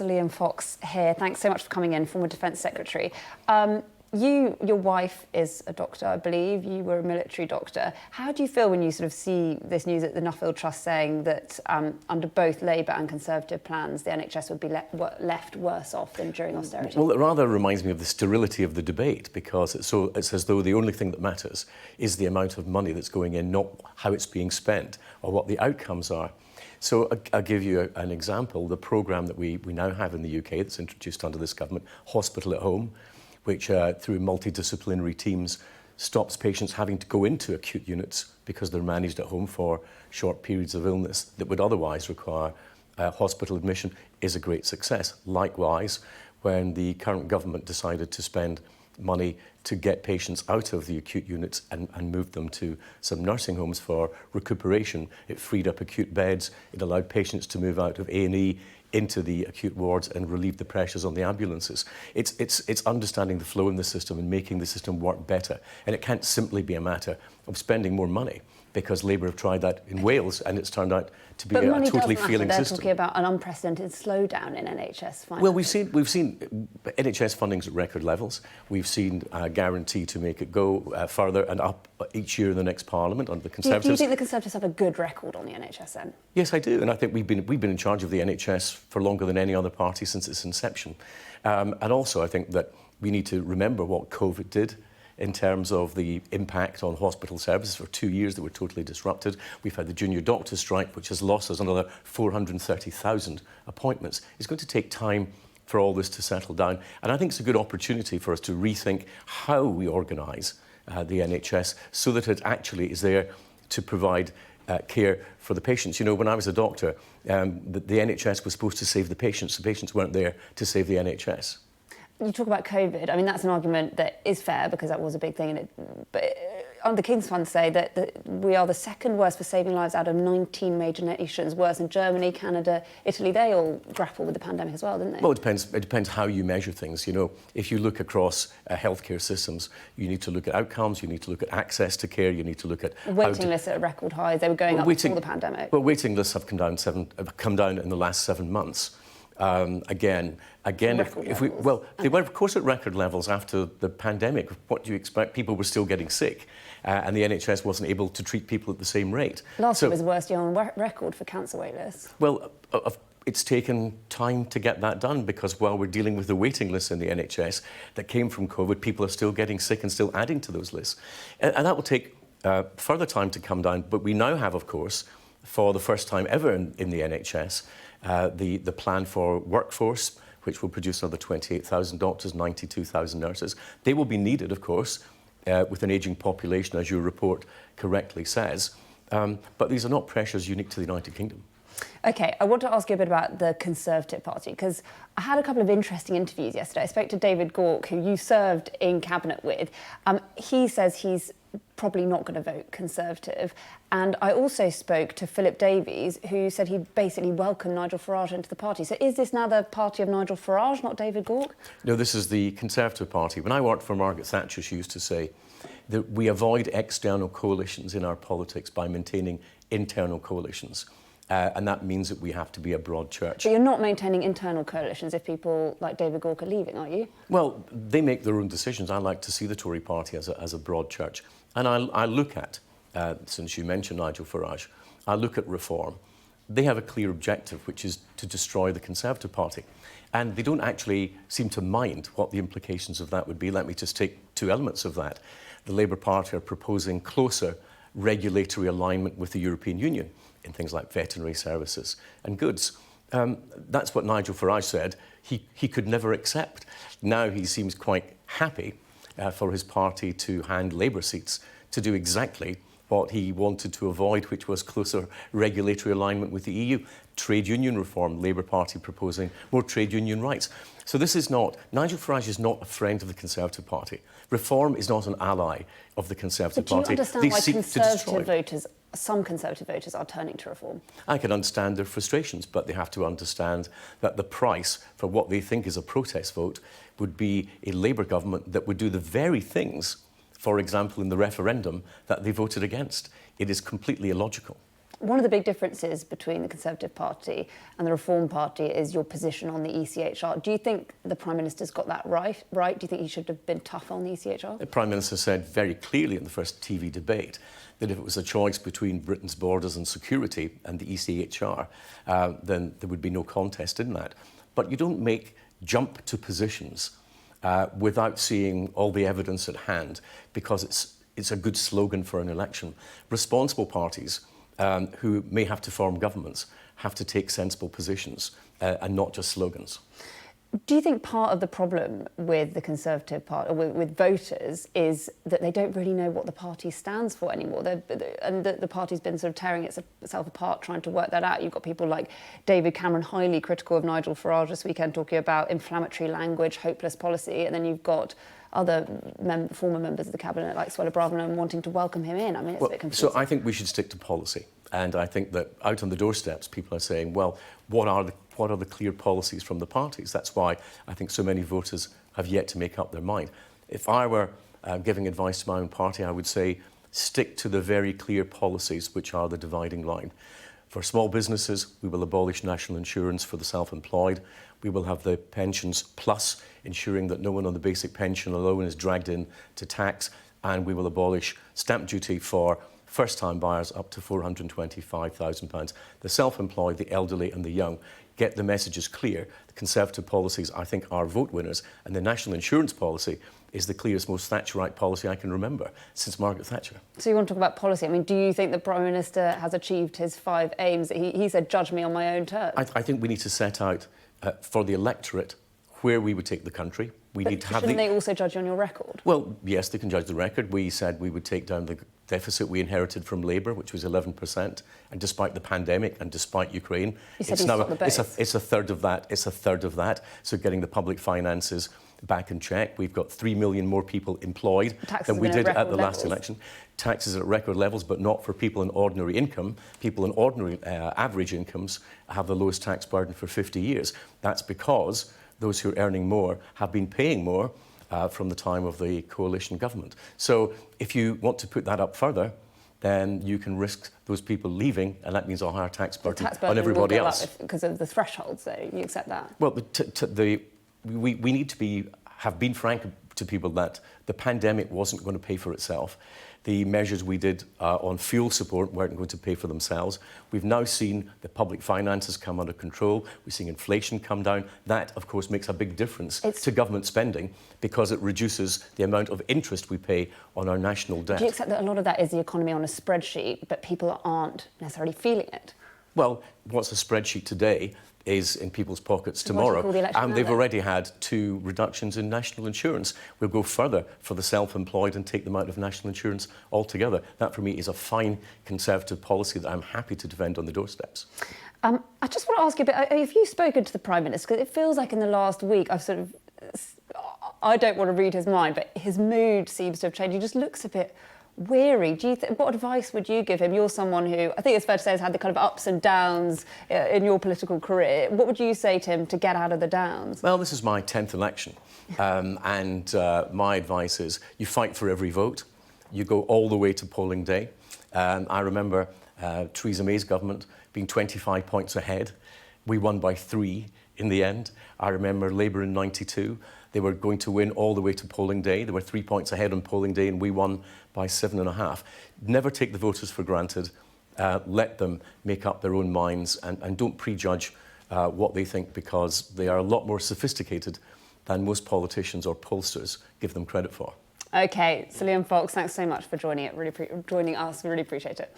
Professor Liam Fox here. Thanks so much for coming in, former Defence Secretary. Your wife is a doctor, I believe. You were a military doctor. How do you feel when you sort of see this news at the Nuffield Trust saying that under both Labour and Conservative plans, the NHS would be left worse off than during austerity? Well, it rather reminds me of the sterility of the debate, because it's as though the only thing that matters is the amount of money that's going in, not how it's being spent or what the outcomes are. So I'll give you an example. The programme that we now have in the UK that's introduced under this government, Hospital at Home, which through multidisciplinary teams stops patients having to go into acute units because they're managed at home for short periods of illness that would otherwise require hospital admission, is a great success. Likewise, when the current government decided to spend money to get patients out of the acute units and move them to some nursing homes for recuperation, it freed up acute beds, it allowed patients to move out of A&E into the acute wards and relieve the pressures on the ambulances. It's understanding the flow in the system and making the system work better. And it can't simply be a matter of spending more money, because Labour have tried that in Wales and it's turned out to be a totally failing system. They're talking about an unprecedented slowdown in NHS funding. Well, we've seen NHS funding's at record levels. We've seen a guarantee to make it go further and up each year in the next Parliament under the Conservatives. Do you think the Conservatives have a good record on the NHS then? Yes, I do, and I think we've been in charge of the NHS for longer than any other party since its inception. And also, I think that we need to remember what COVID did in terms of the impact on hospital services. For 2 years that were totally disrupted. We've had the junior doctor strike, which has lost us another 430,000 appointments. It's going to take time for all this to settle down, and I think it's a good opportunity for us to rethink how we organise the NHS so that it actually is there to provide care for the patients. You know, when I was a doctor, the NHS was supposed to save the patients weren't there to save the NHS. You talk about COVID. I mean, that's an argument that is fair because that was a big thing. But the King's Fund say that we are the second worst for saving lives out of 19 major nations, worse than Germany, Canada, Italy. They all grapple with the pandemic as well, didn't they? Well, it depends how you measure things. You know, if you look across healthcare systems, you need to look at outcomes, you need to look at access to care, you need to look at waiting lists at record highs. They were going up before the pandemic. Well, waiting lists have come down in the last 7 months. Again, if we they were of course at record levels after the pandemic. What do you expect? People were still getting sick, and the NHS wasn't able to treat people at the same rate. Last year was the worst year on record for cancer wait lists. Well, it's taken time to get that done, because while we're dealing with the waiting lists in the NHS that came from COVID, people are still getting sick and still adding to those lists, and that will take further time to come down. But we now have, of course, for the first time ever in the NHS, the plan for workforce, which will produce another 28,000 doctors, 92,000 nurses. They will be needed, of course, with an ageing population, as your report correctly says. But these are not pressures unique to the United Kingdom. OK, I want to ask you a bit about the Conservative Party, because I had a couple of interesting interviews yesterday. I spoke to David Gauke, who you served in Cabinet with. He says he's probably not going to vote Conservative. And I also spoke to Philip Davies, who said he'd basically welcome Nigel Farage into the party. So is this now the party of Nigel Farage, not David Gauke? No, this is the Conservative Party. When I worked for Margaret Thatcher, she used to say that we avoid external coalitions in our politics by maintaining internal coalitions. And that means that we have to be a broad church. But you're not maintaining internal coalitions if people like David Gauke are leaving, are you? Well, they make their own decisions. I like to see the Tory party as a broad church. And I look at, since you mentioned Nigel Farage, I look at reform. They have a clear objective, which is to destroy the Conservative Party. And they don't actually seem to mind what the implications of that would be. Let me just take two elements of that. The Labour Party are proposing closer regulatory alignment with the European Union in things like veterinary services and goods. That's what Nigel Farage said he could never accept. Now he seems quite happy for his party to hand Labour seats to do exactly what he wanted to avoid, which was closer regulatory alignment with the EU. Trade union reform, Labour Party proposing more trade union rights. So this is not, Nigel Farage is not a friend of the Conservative Party. Reform is not an ally of the Conservative Party. But do you understand why some Conservative voters are turning to reform? I can understand their frustrations, but they have to understand that the price for what they think is a protest vote would be a Labour government that would do the very things, for example, in the referendum, that they voted against. It is completely illogical. One of the big differences between the Conservative Party and the Reform Party is your position on the ECHR. Do you think the Prime Minister's got that right? Do you think he should have been tougher on the ECHR? The Prime Minister said very clearly in the first TV debate that if it was a choice between Britain's borders and security and the ECHR, then there would be no contest in that. But you don't jump to positions without seeing all the evidence at hand, because it's a good slogan for an election. Responsible parties who may have to form governments have to take sensible positions and not just slogans. Do you think part of the problem with the Conservative Party, or with voters, is that they don't really know what the party stands for anymore? And the party's been sort of tearing itself apart, trying to work that out. You've got people like David Cameron, highly critical of Nigel Farage this weekend, talking about inflammatory language, hopeless policy, and then you've got other former members of the cabinet, like Suella Braverman, wanting to welcome him in. I mean, it's a bit confusing. So I think we should stick to policy. And I think that out on the doorsteps, people are saying, well, what are the clear policies from the parties? That's why I think so many voters have yet to make up their mind. If I were giving advice to my own party, I would say, stick to the very clear policies which are the dividing line. For small businesses, we will abolish national insurance for the self-employed. We will have the pensions plus, ensuring that no one on the basic pension alone is dragged into tax. And we will abolish stamp duty for first-time buyers up to £425,000. The self-employed, the elderly and the young. Get the messages clear. The Conservative policies, I think, are vote winners. And the national insurance policy is the clearest, most Thatcherite policy I can remember since Margaret Thatcher. So you want to talk about policy. I mean, do you think the Prime Minister has achieved his 5 aims? He said, judge me on my own terms. I think we need to set out for the electorate where we would take the country. Shouldn't they also judge you on your record? Well, yes, they can judge the record. We said we would take down the deficit we inherited from Labour, which was 11%, and despite the pandemic and despite Ukraine, it's a third of that. It's a third of that. So getting the public finances back in check. We've got 3 million more people employed than we did at the last election. Taxes are at record levels, but not for people in ordinary income. People in ordinary average incomes have the lowest tax burden for 50 years. That's because those who are earning more have been paying more from the time of the coalition government. So if you want to put that up further, then you can risk those people leaving, and that means a higher tax burden on everybody else. Because of the threshold, so you accept that? Well, we need to have been frank to people that the pandemic wasn't going to pay for itself. The measures we did on fuel support weren't going to pay for themselves. We've now seen the public finances come under control. We're seeing inflation come down. That, of course, makes a big difference to government spending because it reduces the amount of interest we pay on our national debt. Do you accept that a lot of that is the economy on a spreadsheet, but people aren't necessarily feeling it? Well, what's a spreadsheet today is in people's pockets tomorrow, and they've already had 2 reductions in national insurance. We'll go further for the self-employed and take them out of national insurance altogether. That, for me, is a fine Conservative policy that I'm happy to defend on the doorsteps. I just want to ask you a bit, have you spoken to the Prime Minister? Because it feels like in the last week I don't want to read his mind, but his mood seems to have changed. He just looks a bit weary. What advice would you give him? You're someone who, I think it's fair to say, has had the kind of ups and downs in your political career. What would you say to him to get out of the downs? Well, this is my 10th election. And my advice is you fight for every vote. You go all the way to polling day. I remember Theresa May's government being 25 points ahead. We won by 3 in the end. I remember Labour in 92. They were going to win all the way to polling day. They were 3 points ahead on polling day, and we won by 7.5. Never take the voters for granted. Let them make up their own minds, and don't prejudge what they think, because they are a lot more sophisticated than most politicians or pollsters give them credit for. OK, so Liam Fox, thanks so much for joining us. We really appreciate it.